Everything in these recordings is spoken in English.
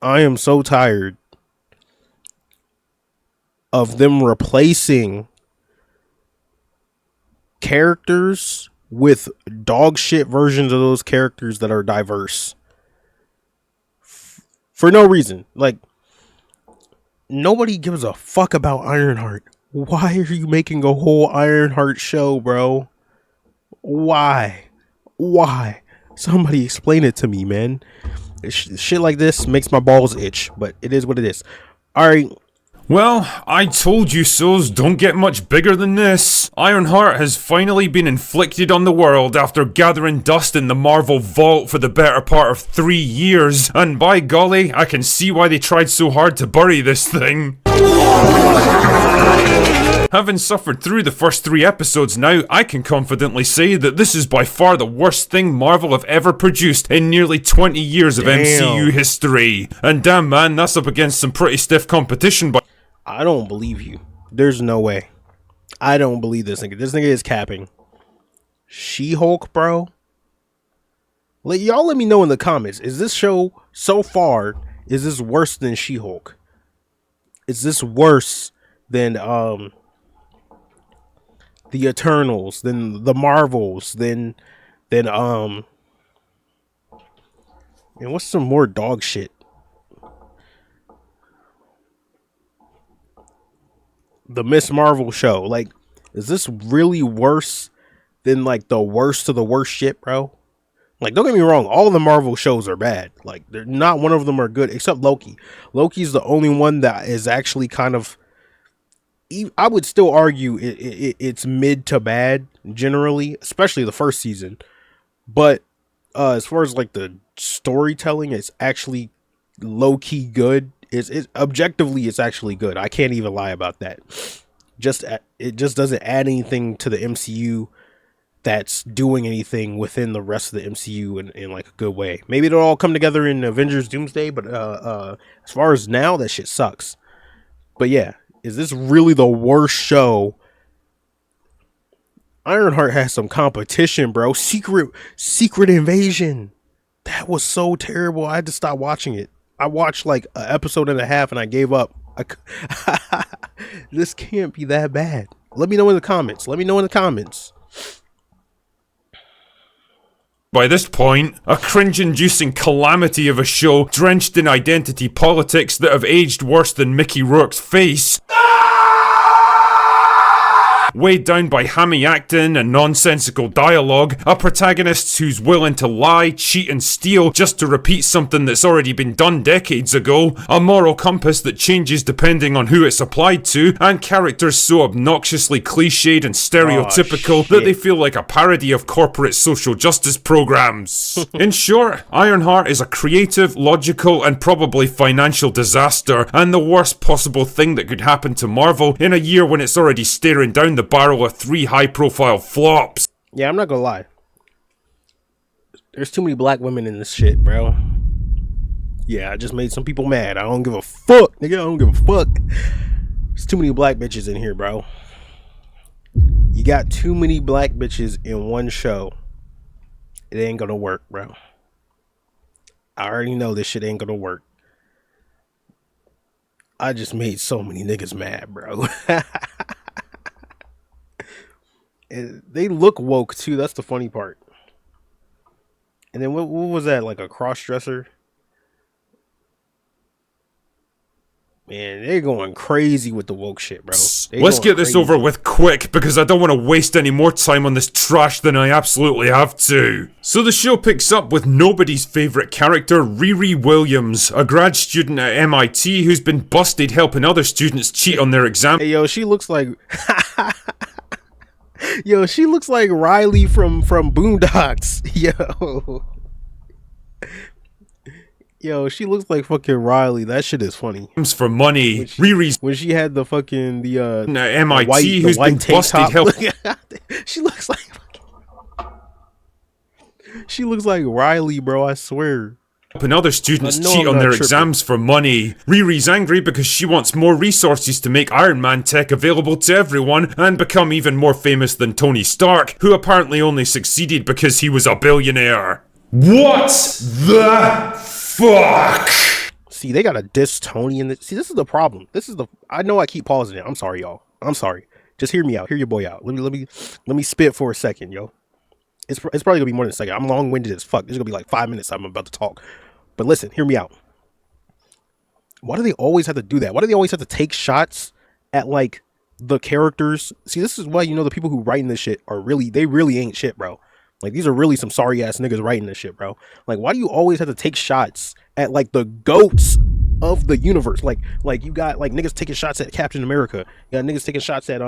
I am so tired of them replacing characters with dog shit versions of those characters that are diverse for no reason. Like, nobody gives a fuck about Ironheart. Why are you making a whole Ironheart show, bro? Why? Somebody explain it to me, man. Shit like this makes my balls itch, but it is what it is. Alright. Well, I told you so's don't get much bigger than this. Ironheart has finally been inflicted on the world after gathering dust in the Marvel vault for the better part of 3 years, and by golly, I can see why they tried so hard to bury this thing. Having suffered through the first 3 episodes now, I can confidently say that this is by far the worst thing Marvel have ever produced in nearly 20 years of MCU history. And damn man, that's up against some pretty stiff competition. But I don't believe you. There's no way. I don't believe this nigga. This nigga is capping. She-Hulk, bro? Y'all let me know in the comments. Is this show, so far, is this worse than She-Hulk? Is this worse than, the Eternals, than the Marvels, than, and what's some more dog shit? The Miss Marvel show. Like, is this really worse than, like, the worst of the worst shit, bro? Like, don't get me wrong, all the Marvel shows are bad. Like, they're not one of them are good, except Loki. Loki's the only one that is actually kind of, I would still argue it's mid to bad, generally, especially the first season. But as far as, like, the storytelling, it's actually low-key good. It's objectively, it's actually good. I can't even lie about that. It just doesn't add anything to the MCU that's doing anything within the rest of the MCU in like a good way. Maybe it'll all come together in Avengers Doomsday, but as far as now, that shit sucks. But yeah, is this really the worst show? Ironheart has some competition, bro. Secret Invasion. That was so terrible. I had to stop watching it. I watched like an episode and a half and I gave up. This can't be that bad. Let me know in the comments. By this point, a cringe-inducing calamity of a show drenched in identity politics that have aged worse than Mickey Rourke's face. Weighed down by hammy acting and nonsensical dialogue, a protagonist who's willing to lie, cheat and steal just to repeat something that's already been done decades ago, a moral compass that changes depending on who it's applied to, and characters so obnoxiously cliched and stereotypical that they feel like a parody of corporate social justice programs. In short, Ironheart is a creative, logical and probably financial disaster, and the worst possible thing that could happen to Marvel in a year when it's already staring down the barrel of 3 high-profile flops. Yeah, I'm not gonna lie. There's too many black women in this shit, bro. Yeah, I just made some people mad. I don't give a fuck, nigga. I don't give a fuck. There's too many black bitches in here, bro. You got too many black bitches in one show. It ain't gonna work, bro. I already know this shit ain't gonna work. I just made so many niggas mad, bro. And they look woke too. That's the funny part. And then what was that? Like a cross-dresser? Man, they're going crazy with the woke shit, bro. Let's get this over with quick, because I don't want to waste any more time on this trash than I absolutely have to. So the show picks up with nobody's favourite character, Riri Williams, a grad student at MIT who's been busted helping other students cheat on their exams. Hey, yo, she looks like... Yo, she looks like Riley from Boondocks. Yo, she looks like fucking Riley. That shit is funny. For money, Riri's when she had the fucking MIT white, who's been busted helping. She looks like Riley, bro. I swear. And other students cheat on their exams for money. Riri's angry because she wants more resources to make Iron Man tech available to everyone and become even more famous than Tony Stark, who apparently only succeeded because he was a billionaire. What the fuck? See, they got a diss Tony in this. See, this is the problem. I know I keep pausing it. I'm sorry, y'all. I'm sorry. Just hear me out. Hear your boy out. Let me spit for a second, yo. It's probably gonna be more than a second. I'm long winded as fuck. It's gonna be like 5 minutes. I'm about to talk. But listen, hear me out. Why do they always have to do that? Why do they always have to take shots at like the characters? See, this is why the people who writing this shit they really ain't shit, bro. Like these are really some sorry ass niggas writing this shit, bro. Like why do you always have to take shots at like the goats of the universe? Like you got like niggas taking shots at Captain America. You got niggas taking shots at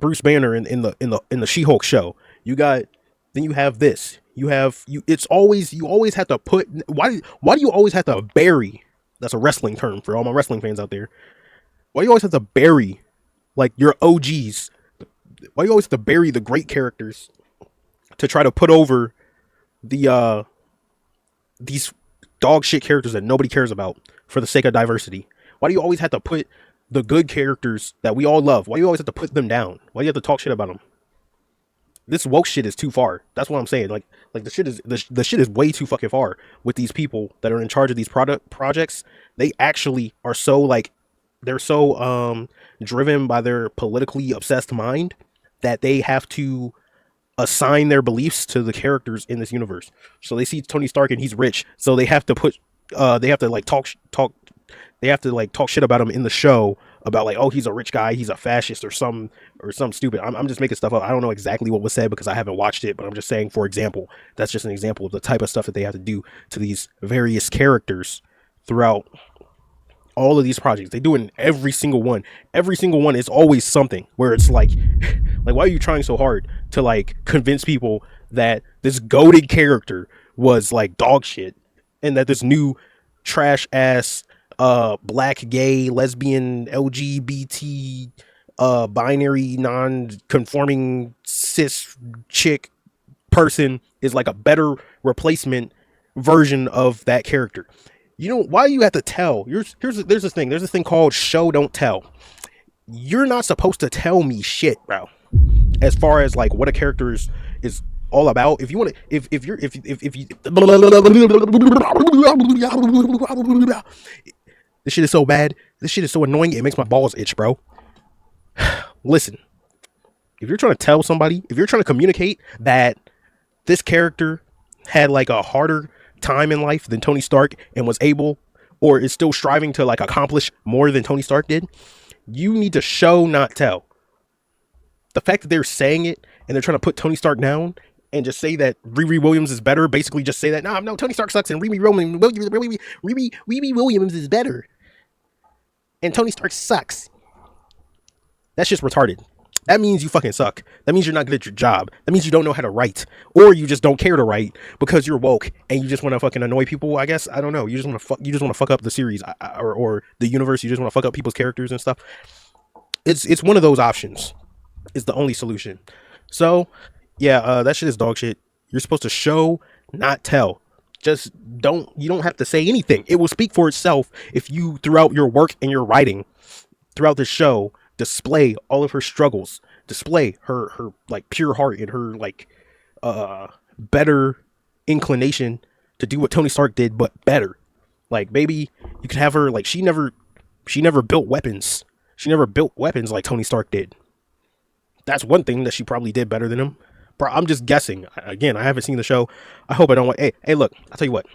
Bruce Banner in the She-Hulk show. Then you have this. You always have to put why do you always have to bury, that's a wrestling term for all my wrestling fans out there. Why do you always have to bury like your OGs? Why do you always have to bury the great characters to try to put over these dog shit characters that nobody cares about for the sake of diversity? Why do you always have to put the good characters that we all love? Why do you always have to put them down? Why do you have to talk shit about them? This woke shit is too far. That's what I'm saying. Like the shit is way too fucking far with these people that are in charge of these projects. They actually are so like they're so driven by their politically obsessed mind that they have to assign their beliefs to the characters in this universe. So they see Tony Stark and he's rich, so they have to put they have to like talk shit about him in the show about like, oh, he's a rich guy, he's a fascist or some stupid. I'm just making stuff up. I don't know exactly what was said because I haven't watched it, but I'm just saying, for example, that's just an example of the type of stuff that they have to do to these various characters throughout all of these projects. They do it in every single one. Every single one is always something where it's like like why are you trying so hard to like convince people that this goated character was like dog shit and that this new trash ass black, gay, lesbian, LGBT, binary, non-conforming, cis chick person is like a better replacement version of that character? You know, why you have to tell? There's this thing called show don't tell. You're not supposed to tell me shit, bro. As far as like what a character is all about. If you want to, if you this shit is so bad. This shit is so annoying. It makes my balls itch, bro. Listen, if you're trying to tell somebody, if you're trying to communicate that this character had like a harder time in life than Tony Stark and was able or is still striving to like accomplish more than Tony Stark did, you need to show, not tell. The fact that they're saying it and they're trying to put Tony Stark down and just say that Riri Williams is better, basically just say that, no, Tony Stark sucks and Riri Williams is better. And Tony Stark sucks. That's just retarded. That means you fucking suck. That means you're not good at your job. That means you don't know how to write. Or you just don't care to write because you're woke and you just want to fucking annoy people, I guess. I don't know. You just want to fuck up the series or the universe. You just want to fuck up people's characters and stuff. It's one of those options. It's the only solution. So, yeah, that shit is dog shit. You're supposed to show, not tell. You don't have to say anything. It will speak for itself if you, throughout your work and your writing, throughout the show, display all of her struggles, display her like pure heart and her like better inclination to do what Tony Stark did, but better. Like maybe you could have her like she never built weapons. She never built weapons like Tony Stark did. That's one thing that she probably did better than him. Bro, I'm just guessing. Again, I haven't seen the show. I hope I don't want. Hey, look. I'll tell you what.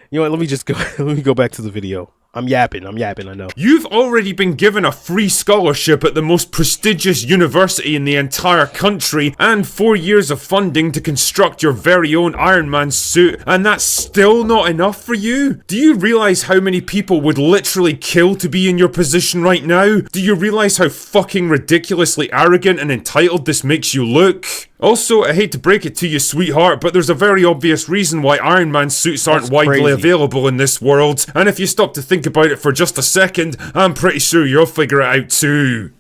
You know what? Let me go back to the video. I'm yapping, I know. You've already been given a free scholarship at the most prestigious university in the entire country and 4 years of funding to construct your very own Iron Man suit, and that's still not enough for you? Do you realize how many people would literally kill to be in your position right now? Do you realize how fucking ridiculously arrogant and entitled this makes you look? Also, I hate to break it to you, sweetheart, but there's a very obvious reason why Iron Man suits aren't widely available in this world, and if you stop to think about it for just a second, I'm pretty sure you'll figure it out too.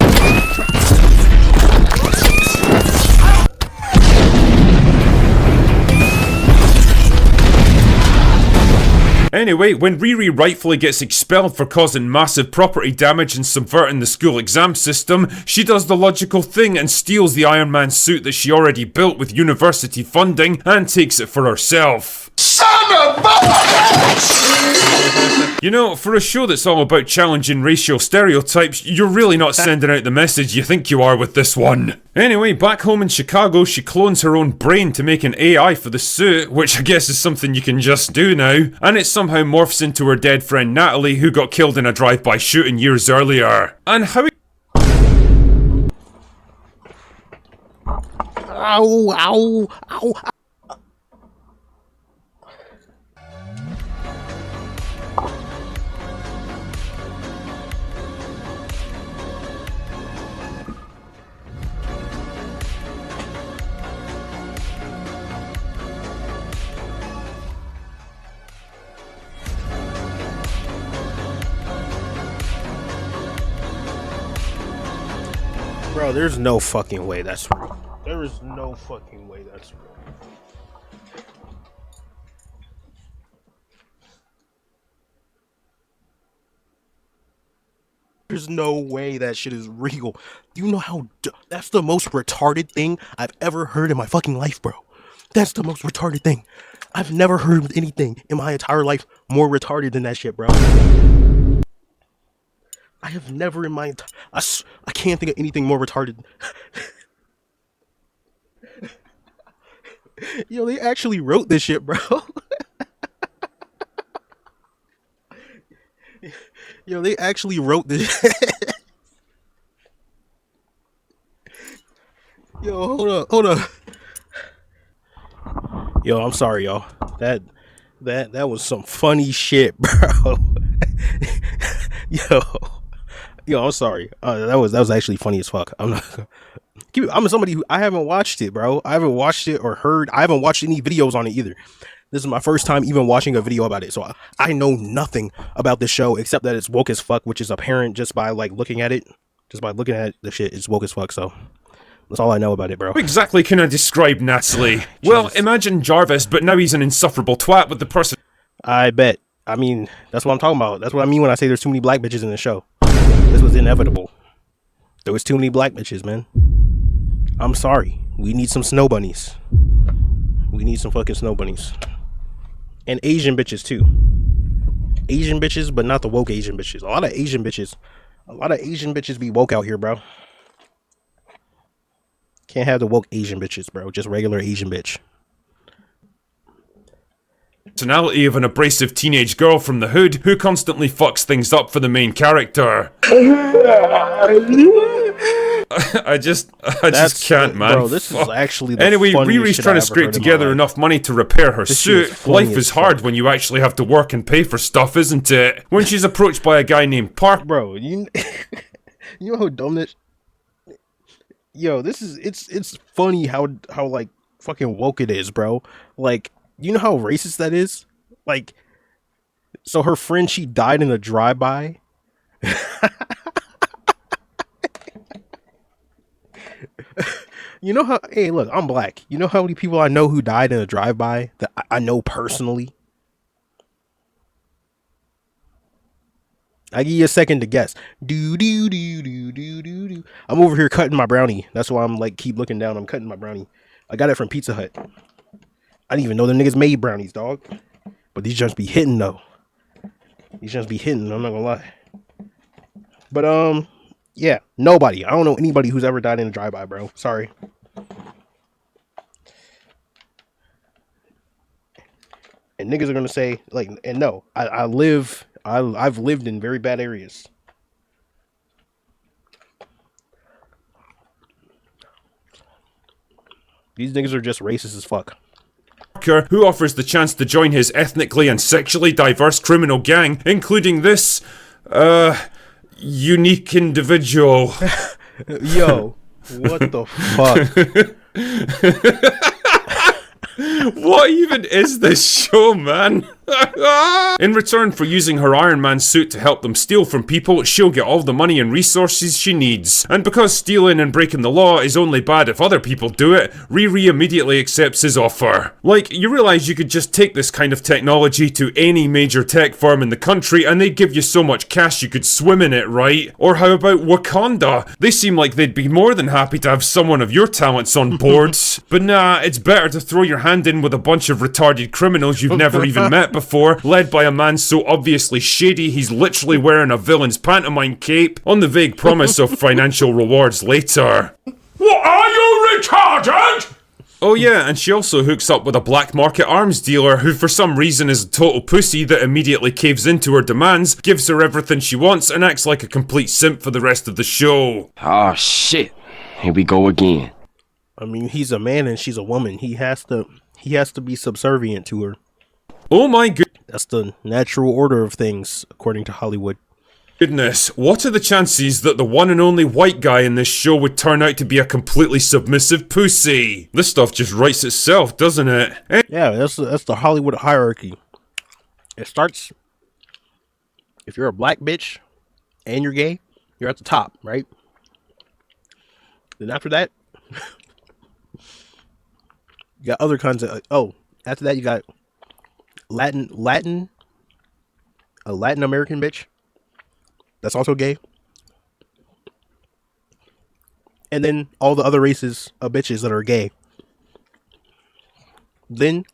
Anyway, when Riri rightfully gets expelled for causing massive property damage and subverting the school exam system, she does the logical thing and steals the Iron Man suit that she already built with university funding and takes it for herself. Son You know, for a show that's all about challenging racial stereotypes, you're really not sending out the message you think you are with this one. Anyway, back home in Chicago, she clones her own brain to make an AI for the suit, which I guess is something you can just do now, and it somehow morphs into her dead friend Natalie, who got killed in a drive-by shooting years earlier. And how Ow, ow, ow. Bro, there's no fucking way that's real. There is no fucking way that's real. There's no way that shit is real. Do you know how that's the most retarded thing I've ever heard in my fucking life, bro? That's the most retarded thing. I've never heard of anything in my entire life more retarded than that shit, bro. I have never in my I can't think of anything more retarded. Yo, they actually wrote this shit, bro. Yo, they actually wrote this. Yo, hold up. Yo, I'm sorry, y'all. That was some funny shit, bro. Yo, I'm sorry. That was actually funny as fuck. I'm somebody who I haven't watched it, bro. I haven't watched it or heard. I haven't watched any videos on it either. This is my first time even watching a video about it, so I know nothing about this show except that it's woke as fuck, which is apparent just by like looking at it. Just by looking at the shit, it's woke as fuck. So that's all I know about it, bro. How exactly can I describe Natalie? Well, imagine Jarvis, but now he's an insufferable twat with the person. I bet. I mean, that's what I'm talking about. That's what I mean when I say there's too many black bitches in the show. This was inevitable. There was too many black bitches, man. I'm sorry. We need some snow bunnies. We need some fucking snow bunnies. And Asian bitches too. Asian bitches, but not the woke Asian bitches. A lot of Asian bitches be woke out here, bro. Can't have the woke Asian bitches, bro. Just regular Asian bitch. Personality of an abrasive teenage girl from the hood who constantly fucks things up for the main character. I just can't, man. Bro, this is actually the Anyway, Riri's trying to I've scrape heard in my together life. enough money to repair her This shit suit. is funny Life as is hard fuck. when you actually have to work and pay for stuff, isn't it? When she's approached by a guy named Park. Bro, you know how dumb this. Yo, this is it's funny how like fucking woke it is, bro. Like, you know how racist that is? Like, so her friend, she died in a drive-by. You know how, hey, look, I'm black. You know how many people I know who died in a drive-by that I know personally? I give you a second to guess. Do. I'm over here cutting my brownie. That's why I'm like keep looking down. I'm cutting my brownie. I got it from Pizza Hut. I didn't even know the niggas made brownies, dog. But these just be hitting though. These just be hitting. I'm not gonna lie. But yeah, nobody. I don't know anybody who's ever died in a drive-by, bro. Sorry. And niggas are gonna say like, and no, I've lived in very bad areas. These niggas are just racist as fuck. Who offers the chance to join his ethnically and sexually diverse criminal gang, including this, unique individual. Yo, what the fuck? What even is this show, man? In return for using her Iron Man suit to help them steal from people, she'll get all the money and resources she needs. And because stealing and breaking the law is only bad if other people do it, Riri immediately accepts his offer. Like, you realize you could just take this kind of technology to any major tech firm in the country and they'd give you so much cash you could swim in it, right? Or how about Wakanda? They seem like they'd be more than happy to have someone of your talents on board. But nah, it's better to throw your hand in with a bunch of retarded criminals you've never even met before, led by a man so obviously shady he's literally wearing a villain's pantomime cape, on the vague promise of financial rewards later. What, are you retarded? Oh yeah, and she also hooks up with a black market arms dealer who for some reason is a total pussy that immediately caves into her demands, gives her everything she wants, and acts like a complete simp for the rest of the show. Oh shit, here we go again. I mean, he's a man and she's a woman. He has to be subservient to her. Oh my That's the natural order of things, according to Hollywood. goodness, what are the chances that the one and only white guy in this show would turn out to be a completely submissive pussy? This stuff just writes itself, doesn't it? Yeah, that's the Hollywood hierarchy. It starts, if you're a black bitch and you're gay, you're at the top, right? Then after that, you got other kinds of, after that you got a Latin American bitch that's also gay. And then all the other races of bitches that are gay. Then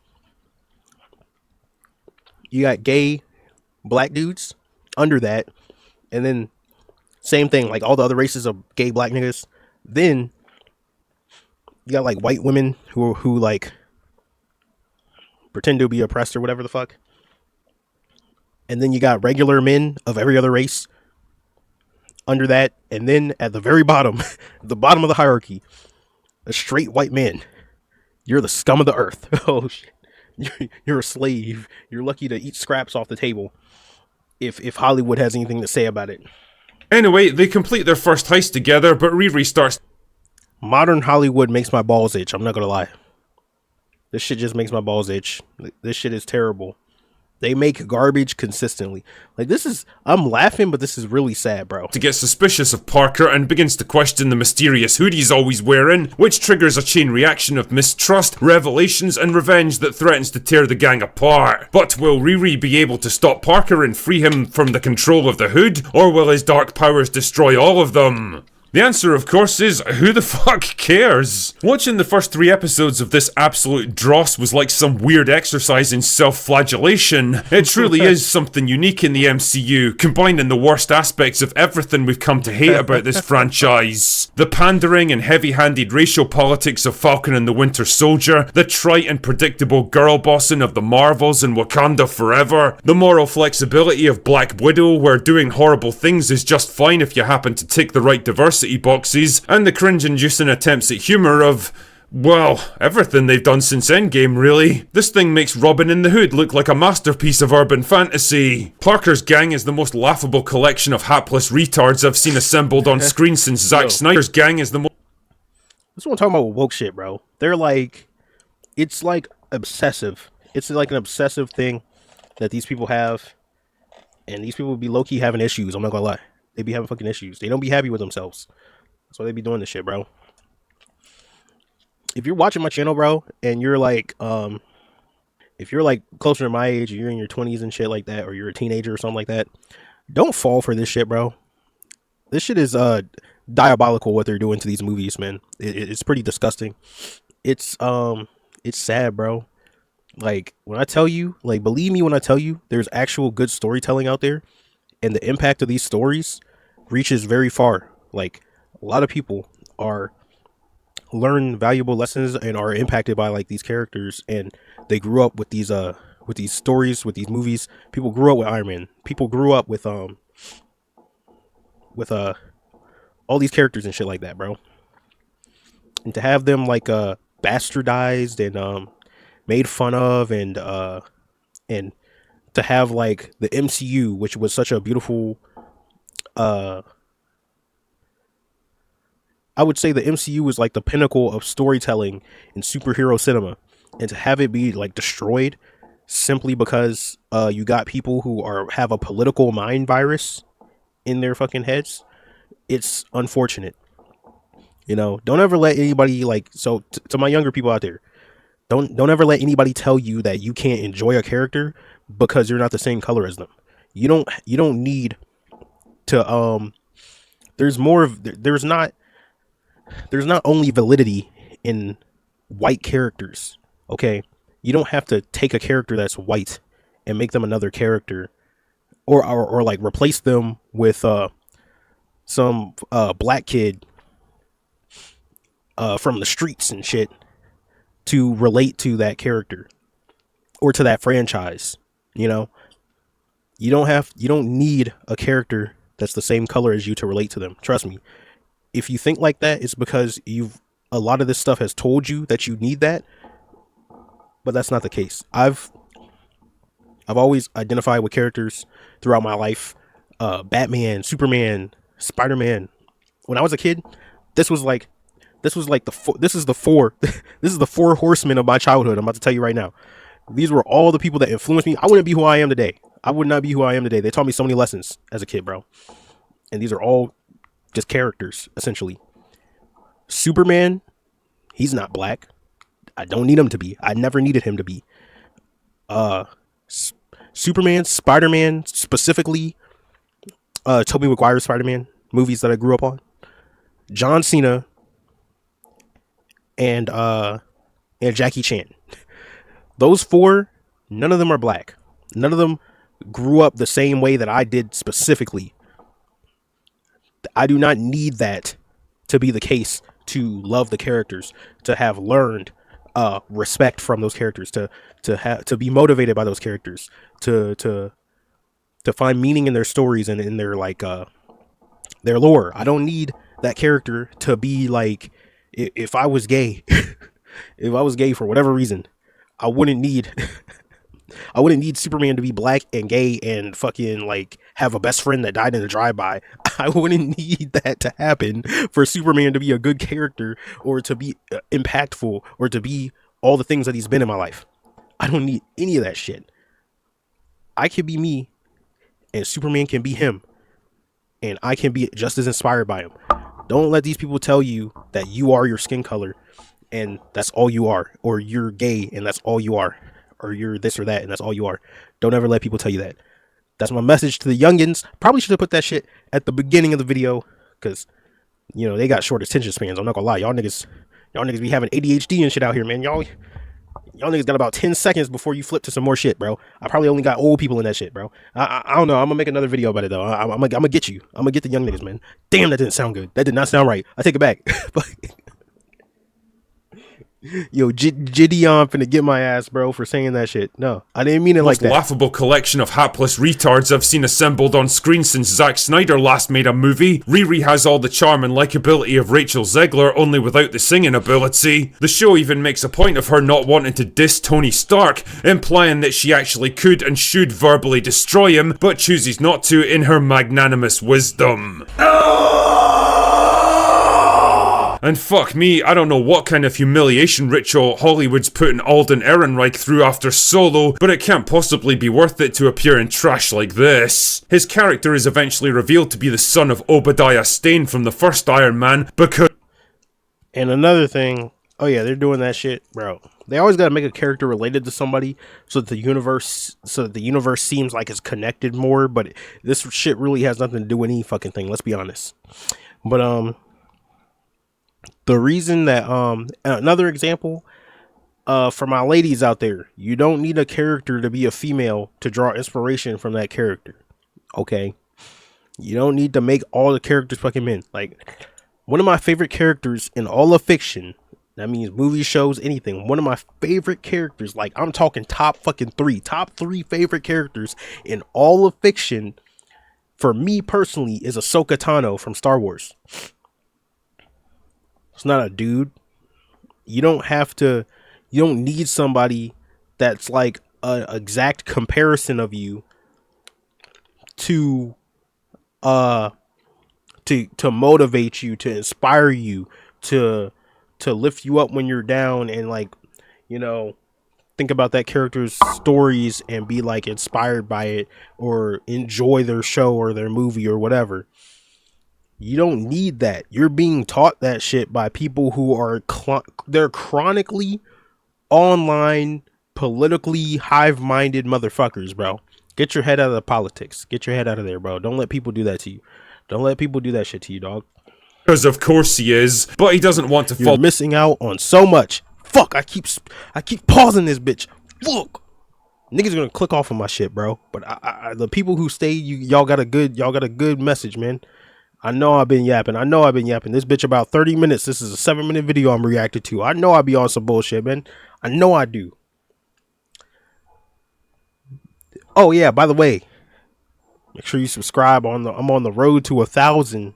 you got gay black dudes under that. And then same thing, like all the other races of gay black niggas. Then you got like white women who like pretend to be oppressed or whatever the fuck. And then you got regular men of every other race under that. And then at the very bottom, the bottom of the hierarchy, a straight white man. You're the scum of the earth. Oh shit. You're a slave. You're lucky to eat scraps off the table if Hollywood has anything to say about it. Anyway, they complete their first heist together, but Riri starts. Modern Hollywood makes my balls itch. I'm not gonna lie. This shit just makes my balls itch. This shit is terrible. They make garbage consistently. Like, I'm laughing, but this is really sad, bro. To get suspicious of Parker and begins to question the mysterious hood he's always wearing, which triggers a chain reaction of mistrust, revelations, and revenge that threatens to tear the gang apart. But will Riri be able to stop Parker and free him from the control of the hood, or will his dark powers destroy all of them? The answer, of course, is who the fuck cares? Watching the first 3 episodes of this absolute dross was like some weird exercise in self-flagellation. It truly is something unique in the MCU, combining the worst aspects of everything we've come to hate about this franchise. The pandering and heavy-handed racial politics of Falcon and the Winter Soldier, the trite and predictable girl bossing of the Marvels and Wakanda Forever, the moral flexibility of Black Widow, where doing horrible things is just fine if you happen to tick the right diversity boxes, and the cringe-inducing attempts at humour of, well, everything they've done since Endgame, really. This thing makes Robin in the Hood look like a masterpiece of urban fantasy. Parker's gang is the most laughable collection of hapless retards I've seen assembled on screen since Zack Snyder's gang is the most... This is what I'm talking about with woke shit, bro. They're like, it's like obsessive. It's like an obsessive thing that these people have, and these people be low-key having issues, I'm not gonna lie. They be having fucking issues. They don't be happy with themselves. That's why they be doing this shit, bro. If you're watching my channel, bro, and you're like, if you're like closer to my age, or you're in your 20s and shit like that, or you're a teenager or something like that, don't fall for this shit, bro. This shit is diabolical what they're doing to these movies, man. It's pretty disgusting. It's sad, bro. Like, when I tell you, like, believe me when I tell you, there's actual good storytelling out there, and the impact of these stories reaches very far. Like, a lot of people learn valuable lessons and are impacted by like these characters, and they grew up with these stories, with these movies. People grew up with Iron Man. People grew up with all these characters and shit like that, bro. And to have them like bastardized and made fun of, and to have like the MCU, which was such a beautiful I would say the MCU was like the pinnacle of storytelling in superhero cinema, and to have it be like destroyed simply because you got people who have a political mind virus in their fucking heads. It's unfortunate. Don't ever let anybody to my younger people out there. Don't ever let anybody tell you that you can't enjoy a character because you're not the same color as them. You don't need to there's more of there's not only validity in white characters, okay? You don't have to take a character that's white and make them another character, or like replace them with some black kid from the streets and shit to relate to that character or to that franchise. You know, you don't need a character that's the same color as you to relate to them. Trust me. If you think like that, it's because a lot of this stuff has told you that you need that, but that's not the case. I've always identified with characters throughout my life. Batman, Superman, Spider-Man. When I was a kid, this was like this is the four this is the four horsemen of my childhood. I'm about to tell you right now. These were all the people that influenced me. I wouldn't be who I am today. I would not be who I am today. They taught me so many lessons as a kid, bro. And these are all just characters, essentially. Superman, he's not black. I don't need him to be. I never needed him to be. Superman, Spider-Man, specifically, Tobey Maguire's Spider-Man movies that I grew up on. John Cena and Jackie Chan. Those four, none of them are black. None of them grew up the same way that I did specifically. I do not need that to be the case to love the characters, to have learned respect from those characters, to be motivated by those characters, to find meaning in their stories and in their their lore. I don't need that character to be like, if I was gay, if I was gay for whatever reason, I wouldn't need I wouldn't need Superman to be black and gay and fucking have a best friend that died in a drive-by. I wouldn't need that to happen for Superman to be a good character or to be impactful or to be all the things that he's been in my life. I don't need any of that shit. I can be me and Superman can be him, and I can be just as inspired by him. Don't let these people tell you that you are your skin color and that's all you are, or you're gay and that's all you are, or you're this or that and that's all you are. Don't ever let people tell you that. That's my message to the youngins. Probably should have put that shit at the beginning of the video, because they got short attention spans. I'm not gonna lie, y'all niggas be having ADHD and shit out here, man. Y'all niggas got about 10 seconds before you flip to some more shit, bro. I probably only got old people in that shit, bro. I don't know. I'm gonna make another video about it though. I'm gonna get you. I'm gonna get the young niggas, man. Damn, that didn't sound good. That did not sound right. I take it back. Yo, Gideon finna get my ass, bro, for saying that shit. No, I didn't mean it like that. Laughable collection of hapless retards I've seen assembled on screen since Zack Snyder last made a movie. Riri has all the charm and likability of Rachel Zegler, only without the singing ability. The show even makes a point of her not wanting to diss Tony Stark, implying that she actually could and should verbally destroy him, but chooses not to in her magnanimous wisdom. And fuck me, I don't know what kind of humiliation ritual Hollywood's putting Alden Ehrenreich through after Solo, but it can't possibly be worth it to appear in trash like this. His character is eventually revealed to be the son of Obadiah Stane from the first Iron Man, because... And another thing, oh yeah, they're doing that shit, bro. They always gotta make a character related to somebody so that the universe seems like it's connected more, but this shit really has nothing to do with any fucking thing, let's be honest. But the reason that another example for my ladies out there, you don't need a character to be a female to draw inspiration from that character. Okay? You don't need to make all the characters fucking men. Like, one of my favorite characters in all of fiction, that means movies, shows, anything, one of my favorite characters, like I'm talking top three favorite characters in all of fiction, for me personally, is Ahsoka Tano from Star Wars. It's not a dude. You don't need somebody that's like an exact comparison of you to motivate you, to inspire you, to lift you up when you're down, and think about that character's stories and be like inspired by it or enjoy their show or their movie or whatever. You don't need that. You're being taught that shit by people who are they're chronically online, politically hive-minded motherfuckers, bro. Get your head out of the politics. Get your head out of there, bro. Don't let people do that to you. Don't let people do that shit to you, dog. Because of course he is, but he doesn't want to You're missing out on so much. Fuck, I keep pausing this bitch. Fuck. Niggas gonna click off on my shit, bro. But the people who stay, y'all got a good message, man. I know I've been yapping. This bitch about 30 minutes. This is a 7-minute video I'm reacting to. I know I be on some bullshit, man. I know I do. Oh yeah, by the way, make sure you subscribe. I'm on the road to 1,000.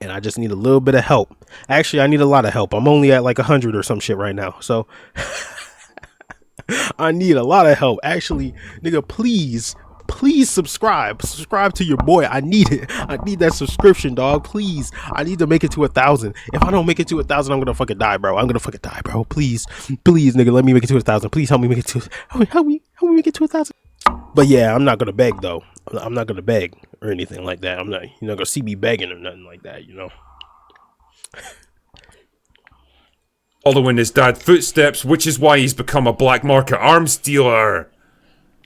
And I just need a little bit of help. Actually, I need a lot of help. I'm only at like 100 or some shit right now. So I need a lot of help. Actually, nigga, please subscribe. Subscribe to your boy. I need it. I need that subscription, dog. Please. I need to make it to 1,000. If I don't make it to 1,000, I'm gonna fucking die, bro. Please, nigga, let me make it to 1,000. Please help me make it to. Help me make it to 1,000. But yeah, I'm not gonna beg though. I'm not gonna beg or anything like that. I'm not. You're not gonna see me begging or nothing like that. You know. Following his dad's footsteps, which is why he's become a black market arms dealer.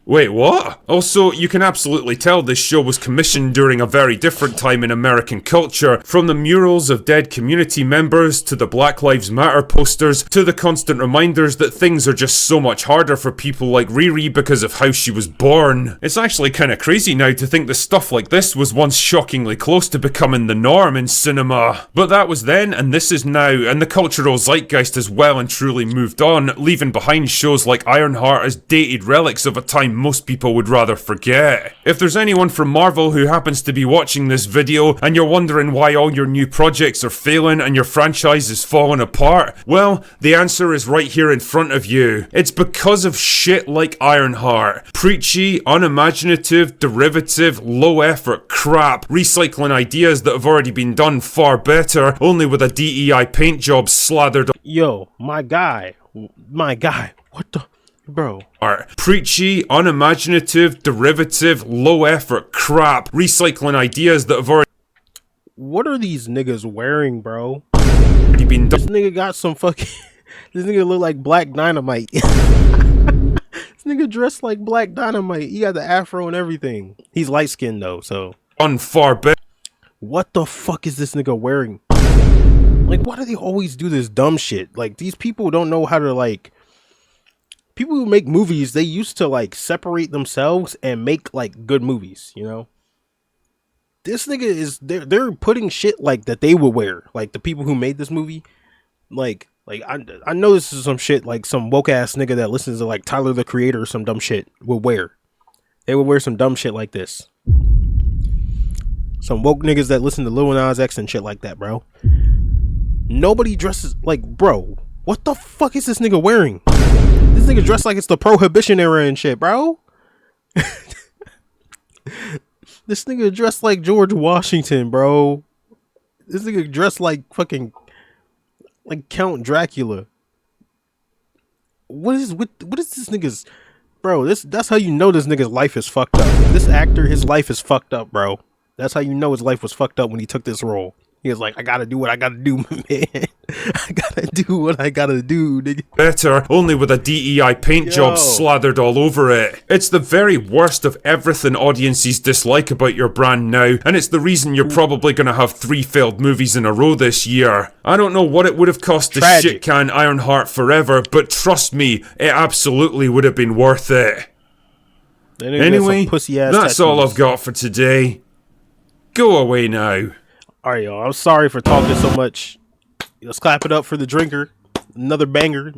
Wait, what? Also, you can absolutely tell this show was commissioned during a very different time in American culture, from the murals of dead community members, to the Black Lives Matter posters, to the constant reminders that things are just so much harder for people like Riri because of how she was born. It's actually kinda crazy now to think that stuff like this was once shockingly close to becoming the norm in cinema. But that was then, and this is now, and the cultural zeitgeist has well and truly moved on, leaving behind shows like Ironheart as dated relics of a time most people would rather forget. If there's anyone from Marvel who happens to be watching this video and you're wondering why all your new projects are failing and your franchise is falling apart, well, the answer is right here in front of you. It's because of shit like Ironheart. Preachy, unimaginative, derivative, low-effort crap, recycling ideas that have already been done far better, only with a DEI paint job slathered on. Yo, my guy, what the... Bro. Preachy, unimaginative, derivative, low-effort crap, recycling ideas that have already... What are these niggas wearing, bro? Been done. This nigga got some fucking... This nigga look like Black Dynamite. This nigga dressed like Black Dynamite. He got the afro and everything. He's light-skinned, though, so... On far better. What the fuck is this nigga wearing? Like, why do they always do this dumb shit? Like, these people don't know how to, like... People who make movies, they used to like separate themselves and make like good movies, you know. This nigga is they're putting shit like that they would wear, like the people who made this movie, like I know this is some shit like some woke ass nigga that listens to like Tyler the Creator or some dumb shit would wear. They would wear some dumb shit like this. Some woke niggas that listen to Lil Nas X and shit like that, bro. Nobody dresses like, bro. What the fuck is this nigga wearing? This nigga dressed like it's the Prohibition era and shit, bro. This nigga dressed like George Washington, bro. This nigga dressed like fucking like Count Dracula. What is this nigga's, bro? That's how you know this nigga's life is fucked up. This actor, his life is fucked up, bro. That's how you know his life was fucked up when he took this role. He was like, I gotta do what I gotta do, man. I gotta do what I gotta do, nigga. Better, only with a DEI paint job slathered all over it. It's the very worst of everything audiences dislike about your brand now, and it's the reason you're probably gonna have 3 failed movies in a row this year. I don't know what it would have cost to shit can Ironheart forever, but trust me, it absolutely would have been worth it. Anyway, that's all I've got for today. Go away now. Alright, y'all. I'm sorry for talking so much. Let's clap it up for the drinker. Another banger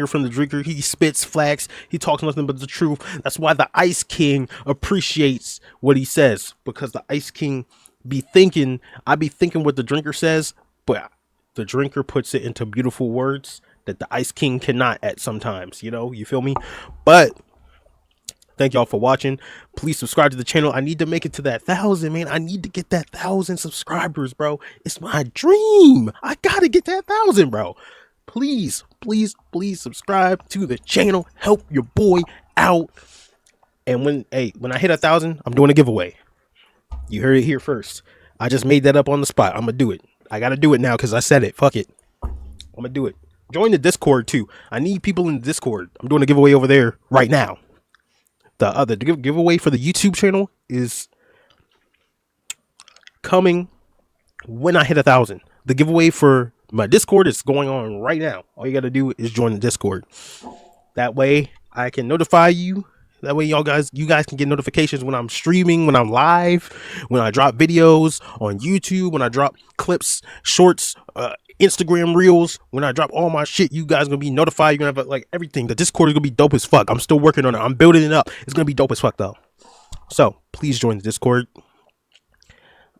from the drinker. He spits flags. He talks nothing but the truth. That's why the Ice King appreciates what he says, because the Ice King be thinking. I be thinking what the drinker says, but the drinker puts it into beautiful words that the Ice King cannot at sometimes. You know, you feel me? But thank y'all for watching. Please subscribe to the channel. I need to make it to that 1,000, man. I need to get that 1,000 subscribers, bro. It's my dream. I gotta get that 1,000, bro. please, please, please subscribe to the channel. Help your boy out. And when I hit 1,000, I'm doing a giveaway. You heard it here first. I just made that up on the spot. I'm gonna do it. I gotta do it now because I said it. Fuck it. I'm gonna do it. Join the Discord too. I need people in the Discord. I'm doing a giveaway over there right now. The other giveaway for the YouTube channel is coming when I hit 1,000. The giveaway for my Discord is going on right now. All you gotta do is join the Discord. That way I can notify you. That way you guys can get notifications when I'm streaming, when I'm live, when I drop videos on YouTube, when I drop clips, shorts, Instagram reels, when I drop all my shit. You guys gonna be notified. You're gonna have like everything. The Discord is gonna be dope as fuck. I'm still working on it. I'm building it up. It's gonna be dope as fuck though. So please join the Discord.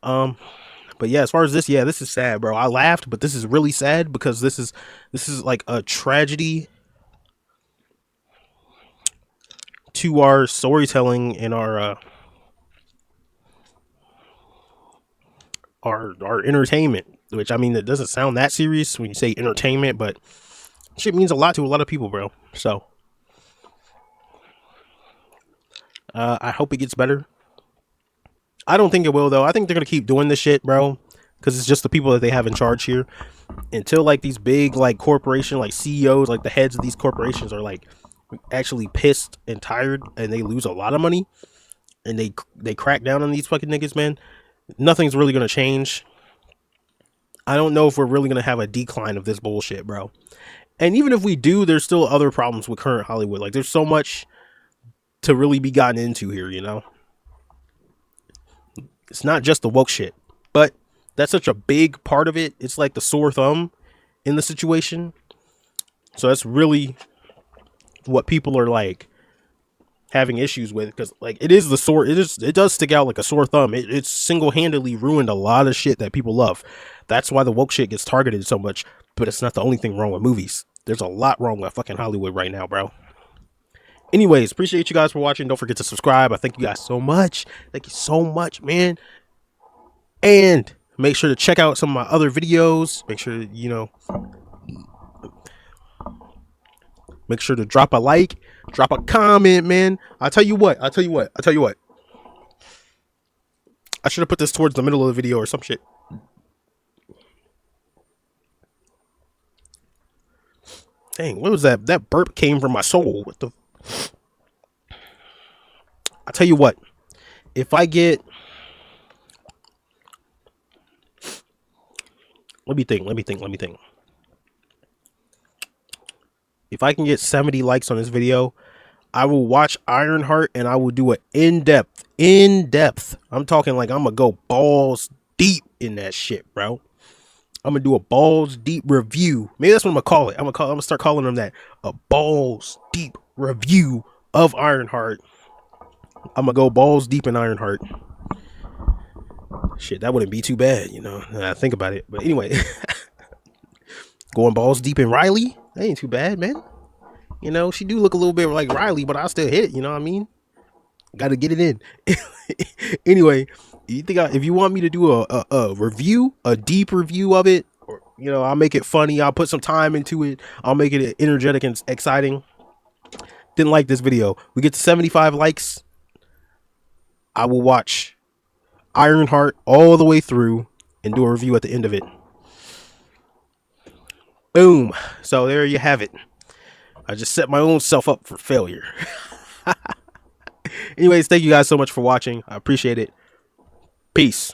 But yeah, as far as this, yeah, this is sad, bro. I laughed, but this is really sad because this is like a tragedy to our storytelling and our entertainment. Which, I mean, it doesn't sound that serious when you say entertainment, but shit means a lot to a lot of people, bro. So I hope it gets better. I don't think it will, though. I think they're gonna keep doing this shit, bro, because it's just the people that they have in charge here. Until like these big like corporation like CEOs, like the heads of these corporations are like actually pissed and tired, and they lose a lot of money, and they crack down on these fucking niggas, man. Nothing's really gonna change. I don't know if we're really gonna have a decline of this bullshit, bro. And even if we do, there's still other problems with current Hollywood. Like, there's so much to really be gotten into here, you know? It's not just the woke shit, but that's such a big part of it. It's like the sore thumb in the situation. So that's really what people are like having issues with, because like it does stick out like a sore thumb. It's single-handedly ruined a lot of shit that people love. That's why the woke shit gets targeted so much. But it's not the only thing wrong with movies. There's a lot wrong with fucking Hollywood right now, bro. Anyways, appreciate you guys for watching. Don't forget to subscribe. I thank you guys so much. Thank you so much, man. And make sure to check out some of my other videos. Make sure, make sure to drop a like, drop a comment, man. I'll tell you what. I should have put this towards the middle of the video or some shit. Dang, what was that? That burp came from my soul. What the? I'll tell you what. If I get... Let me think. If I can get 70 likes on this video, I will watch Ironheart and I will do an in-depth. I'm talking like I'm going to go balls deep in that shit, bro. I'm gonna do a balls deep review. Maybe that's what I'm gonna call it. I'm gonna start calling them that. A balls deep review of Ironheart. I'm gonna go balls deep in Ironheart. Shit, that wouldn't be too bad, I think about it. But anyway, going balls deep in Riley, that ain't too bad, man. She do look a little bit like Riley, but I still hit it. You know what I mean? Got to get it in. Anyway, if you want me to do a review, a deep review of it, or I'll make it funny. I'll put some time into it. I'll make it energetic and exciting. Didn't like this video. We get to 75 likes. I will watch Ironheart all the way through and do a review at the end of it. Boom. So there you have it. I just set my own self up for failure. Anyways, thank you guys so much for watching. I appreciate it. Peace.